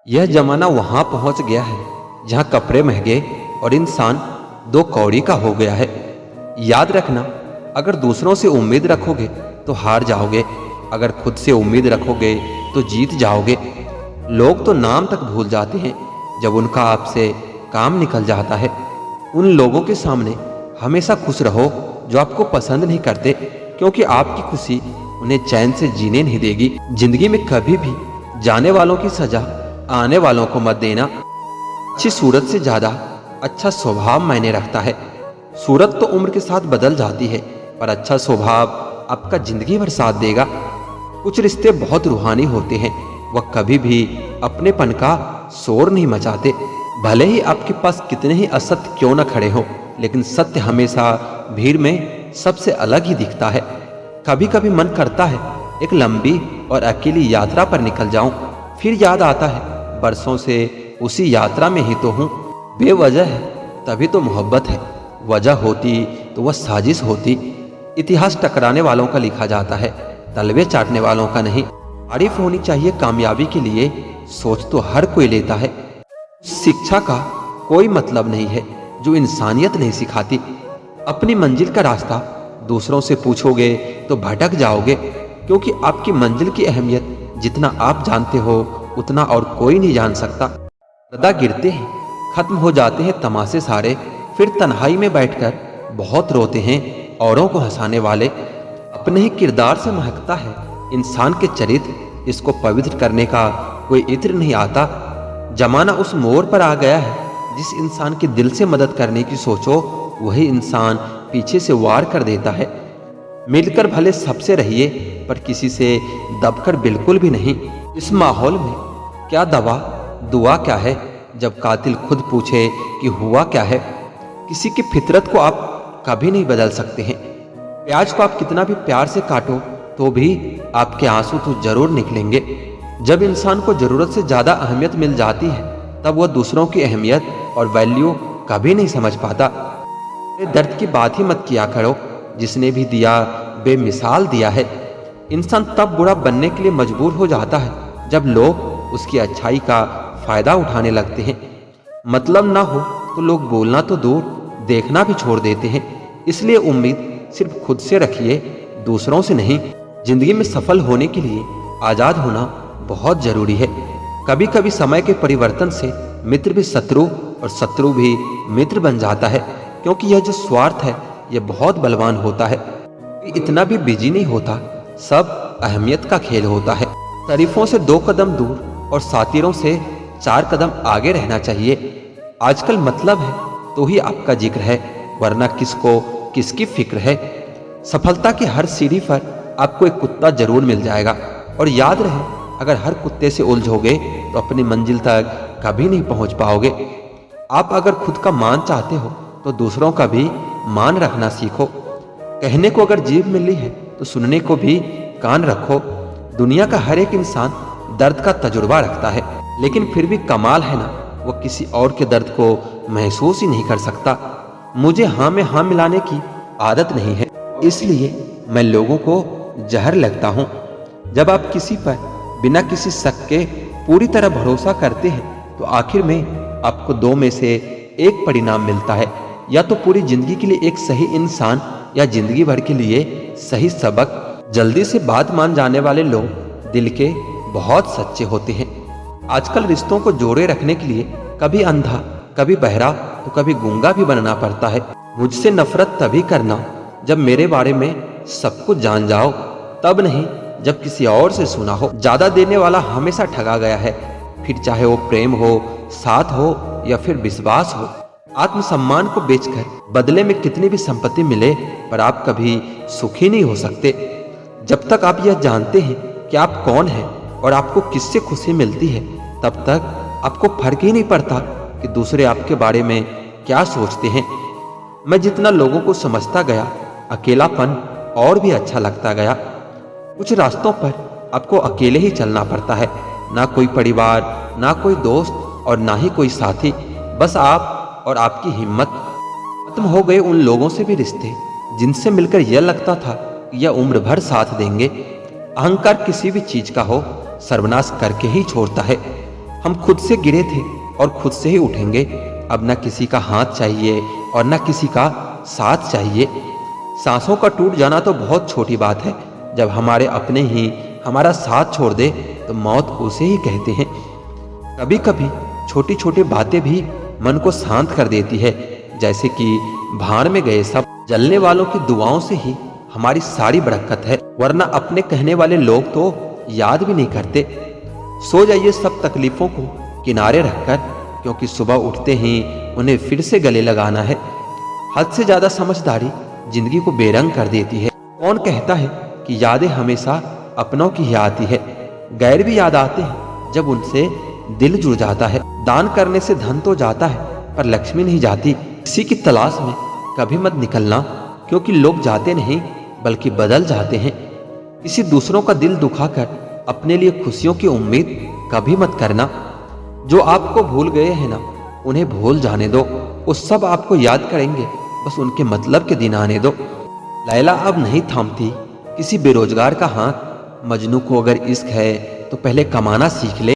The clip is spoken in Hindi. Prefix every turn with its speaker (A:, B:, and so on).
A: यह जमाना वहां पहुंच गया है जहां कपड़े महंगे और इंसान दो कौड़ी का हो गया है। याद रखना, अगर दूसरों से उम्मीद रखोगे तो हार जाओगे, अगर खुद से उम्मीद रखोगे तो जीत जाओगे। लोग तो नाम तक भूल जाते हैं जब उनका आपसे काम निकल जाता है। उन लोगों के सामने हमेशा खुश रहो जो आपको पसंद नहीं करते, क्योंकि आपकी खुशी उन्हें चैन से जीने नहीं देगी। जिंदगी में कभी भी जाने वालों की सजा आने वालों को मत देना। अच्छी सूरत से ज्यादा अच्छा स्वभाव मायने रखता है। सूरत तो उम्र के साथ बदल जाती है, पर अच्छा स्वभाव आपका जिंदगी भर साथ देगा। कुछ रिश्ते बहुत रूहानी होते हैं, वह कभी भी अपनेपन का शोर नहीं मचाते। भले ही आपके पास कितने ही असत्य क्यों न खड़े हो, लेकिन सत्य हमेशा भीड़ में सबसे अलग ही दिखता है। कभी कभी मन करता है एक लंबी और अकेली यात्रा पर निकल जाऊं, फिर याद आता है बरसों से उसी यात्रा में ही तो हूं। बेवजह है तभी तो मोहब्बत है, वजह होती तो वह साजिश होती। इतिहास टकराने वालों का लिखा जाता है, तलवे चाटने वालों का नहीं। तारीफ होनी चाहिए कामयाबी के लिए, सोच तो हर कोई लेता है। शिक्षा का कोई मतलब नहीं है जो इंसानियत नहीं सिखाती। अपनी मंजिल का रास्ता दूसरों से पूछोगे तो भटक जाओगे, क्योंकि आपकी मंजिल की अहमियत जितना आप जानते हो उतना और कोई नहीं जान सकता। पर्दा गिरते हैं, खत्म हो जाते हैं तमाशे सारे, फिर तन्हाई में बैठकर बहुत रोते हैं औरों को हंसाने वाले। अपने ही किरदार से महकता है इंसान के चरित्र, इसको पवित्र करने का कोई इत्र नहीं आता। जमाना उस मोड़ पर आ गया है जिस इंसान के दिल से मदद करने की सोचो वही इंसान पीछे से वार कर देता है। मिलकर भले सबसे रहिए, पर किसी से दबकर बिल्कुल भी नहीं। इस माहौल में क्या दवा दुआ क्या है, जब कातिल खुद पूछे कि हुआ क्या है। किसी की फितरत को आप कभी नहीं बदल सकते हैं। प्याज को आप कितना भी प्यार से काटो तो भी आपके आंसू तो जरूर निकलेंगे। जब इंसान को जरूरत से ज्यादा अहमियत मिल जाती है तब वह दूसरों की अहमियत और वैल्यू कभी नहीं समझ पाता। दर्द की बात ही मत किया करो, जिसने भी दिया बेमिसाल दिया है। इंसान तब बुरा बनने के लिए मजबूर हो जाता है जब लोग उसकी अच्छाई का फायदा उठाने लगते हैं। मतलब ना हो तो लोग बोलना तो दूर देखना भी छोड़ देते हैं। इसलिए उम्मीद सिर्फ खुद से रखिए, दूसरों से नहीं। जिंदगी में सफल होने के लिए आजाद होना बहुत जरूरी है। कभी कभी समय के परिवर्तन से मित्र भी शत्रु और शत्रु भी मित्र बन जाता है, क्योंकि यह जो स्वार्थ है यह बहुत बलवान होता है। इतना भी बिजी नहीं होता, सब अहमियत का खेल होता है। तारीफों से 2 कदम दूर और सातिरों से 4 कदम आगे रहना चाहिए। आजकल मतलब है तो ही आपका जिक्र है, वरना किसको किसकी फिक्र है। सफलता की हर सीढ़ी पर आपको एक कुत्ता जरूर मिल जाएगा, और याद रहे अगर हर कुत्ते से उलझोगे तो अपनी मंजिल तक कभी नहीं पहुंच पाओगे। आप अगर खुद का मान चाहते हो तो दूसरों का भी मान रखना सीखो। कहने को अगर जीभ मिली है तो सुनने को भी कान रखो। दुनिया का हर एक इंसान दर्द का तजुर्बा रखता है, लेकिन फिर भी कमाल है ना, वो किसी और के दर्द को महसूस ही नहीं कर सकता। मुझे हाँ में हाँ मिलाने की आदत नहीं है, इसलिए मैं लोगों को जहर लगता हूँ। जब आप किसी पर बिना किसी शक के पूरी तरह भरोसा करते हैं तो आखिर में आपको 2 में से एक परिणाम मिलता है, या तो पूरी जिंदगी के लिए एक सही इंसान या जिंदगी भर के लिए सही सबक। जल्दी से बात मान जाने वाले लोग दिल के बहुत सच्चे होते हैं। आजकल रिश्तों को जोड़े रखने के लिए कभी अंधा, कभी बहरा तो कभी गूंगा भी बनना पड़ता है। मुझसे नफरत तभी करना जब मेरे बारे में सब कुछ जान जाओ, तब नहीं जब किसी और से सुना हो। ज्यादा देने वाला हमेशा ठगा गया है, फिर चाहे वो प्रेम हो, साथ हो या फिर विश्वास हो। आत्मसम्मान को बेचकर बदले में कितनी भी संपत्ति मिले, पर आप कभी सुखी नहीं हो सकते। जब तक आप यह जानते हैं कि आप कौन हैं और आपको किससे खुशी मिलती है, तब तक आपको फर्क ही नहीं पड़ता कि दूसरे आपके बारे में क्या सोचते हैं। मैं जितना लोगों को समझता गया, अकेलापन और भी अच्छा लगता गया। कुछ रास्तों पर आपको अकेले ही चलना पड़ता है, ना कोई परिवार, ना कोई दोस्त और ना ही कोई साथी, बस आप और आपकी हिम्मत। खत्म हो गए उन लोगों से भी रिश्ते जिनसे मिलकर यह लगता था कि यह उम्र भर साथ देंगे। अहंकार किसी भी चीज का हो सर्वनाश करके ही छोड़ता है। हम खुद से गिरे थे और खुद से ही उठेंगे। अब न किसी का हाथ चाहिए और न किसी का साथ चाहिए। सांसों का टूट जाना तो बहुत छोटी बात है, जब हमारे अपने ही हमारा साथ छोड़ दे तो मौत उसे ही कहते हैं। कभी कभी छोटी छोटी बातें भी मन को शांत कर देती है, जैसे कि भाड़ में गए सब जलने वालों की दुआओं से ही हमारी सारी बरकत है, वरना अपने कहने वाले लोग तो याद भी नहीं करते। सो जाइए सब तकलीफों को किनारे रखकर, क्योंकि सुबह उठते ही उन्हें फिर से गले लगाना है। हद से ज्यादा समझदारी जिंदगी को बेरंग कर देती है। कौन कहता है कि यादें हमेशा अपनों की ही आती है? गैर भी याद आते हैं जब उनसे दिल जुड़ जाता है। दान करने से धन तो जाता है, पर लक्ष्मी नहीं जाती। किसी की तलाश में कभी मत निकलना, क्योंकि लोग जाते नहीं बल्कि बदल जाते हैं। किसी दूसरों का दिल दुखाकर अपने लिए खुशियों की उम्मीद कभी मत करना। जो आपको भूल गए हैं ना, उन्हें भूल जाने दो। वो सब आपको याद करेंगे, बस उनके मतलब के दिन आने दो। लैला अब नहीं थामती किसी बेरोजगार का हाथ। मजनू को अगर इश्क है तो पहले कमाना सीख ले।